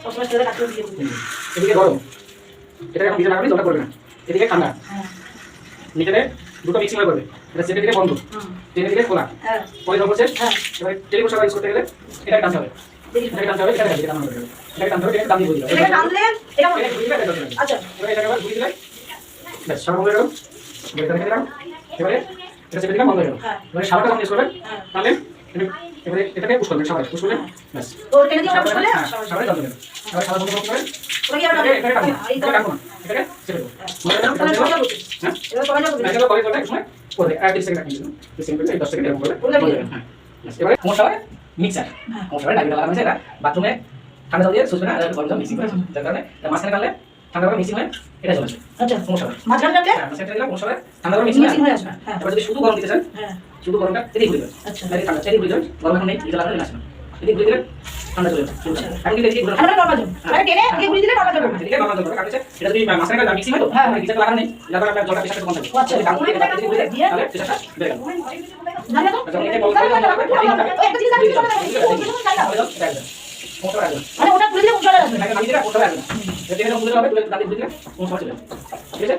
সবসময় ছেলেরা কাজ করে দিয়ে দিই। এদিকে গরম, এটা এখন ভিজে লাগাবি, জলটা করবে না। এদিকে ঠান্ডা, নিচে দুটো মিক্সিং হয়ে করবে। এটা সেকেন্ড দিকে বন্ধ, ট্রেনের দিকে খোলা। পরে জল করছে, এবারে টেলিফোন সার্ভিস করতে গেলে এটাকে টানতে হবে, এটাকে টানতে হবে, এটাকে টানতে হবে, এটাকে টানতে হবে, এটাকে টান দিয়ে বসে এটাকে টানলে এটা মনে ঘুরিয়ে দিলে এটা আচ্ছা এবারে এটাকে আবার ঘুরিয়ে দিলে ব্যাস সারা বন্ধ হয়ে গেল। এবারে রেখে দিলাম, এবারে এটা চেপে দিলাম, বন্ধ হয়ে গেল। এবারে সাবানটা যখন ইউজ করবেন তাহলে এবারে এটাকে পুশ করবেন, সাবান পুশ করলে ব্যাস তো টেনে দিয়ে ওটা পুশ করলে সাবান জল দেবেন। এবারে সাবান বন্ধ করবেন, ওটা কি আবার এটাকে টানবো, এটাকে টানবো না, এটাকে চেপে দেবো। তাহলে সবাই যাবে হ্যাঁ এবার সবাই যাবে এটা করে করে সময় করে আর 30 সেকেন্ড রাখবেন, 30 সেকেন্ড করে 10 সেকেন্ড এরকম করে হ্যাঁ। এবারে সমস্যা হয় মিক্সার, সমস্যা হয় ডাইরেক্ট লাগানো আছে। এটা বাথরুমে ঠান্ডা জল দিয়ে সুচবে না, আর গরম জল মিক্সিং করে, যার কারণে মাঝখানে টানলে ঠান্ডা করে মিক্সিং হয়, এটা চলে আসবে। আচ্ছা সমস্যা হয় মাঝখানে টানলে হ্যাঁ, মাঝখানে টানলে সমস্যা হয়, ঠান্ডা করে মিক্সিং মিক্সিং হয়ে আসবে। হ্যাঁ এবার যদি শুধু গরম দিতে চান, হ্যাঁ শুধু গরমটা এদিকে ঘুরে দেবেন। আচ্ছা এদিকে ঠান্ডা এদিকে ঘুরে দেবেন, গরম এখন নেই, এটা লাগানো আসবে না, এদিকে ঘুরে দিলে ঠান্ডা চলে যাবে। এখন কিন্তু এদিকে ঘুরে আমরা নরমাল জল আরে টেনে দিয়ে ঘুরিয়ে দিলে নরমাল জল হবে। এদিকে নরমাল জল করে কাটছে। এটা যদি মাঝখানে একটা মিক্সিং হয় তো হ্যাঁ গিজার লাগানো নেই, যার কারণে আপনার জলটা প্রেসারটা কম থাকবে। আচ্ছা যদি কাপড় দিয়ে এদিকে ঘুরে দেন, তাহলে প্রেসারটা বেড়ে গেল। জানো তো আচ্ছা এই বলতে একটা জিনিস আমি চলে যাবে মানে ওটা ঘুরিয়ে দিলে কোন চলে আসবে নামিয়ে দিলে কোথাও আসবে না। এটা দেখে ঘুরে হবে, তুলে দাঁড়িয়ে ঘুরে দিলে কোন সমস্যা চলে যাবে। ঠিক আছে?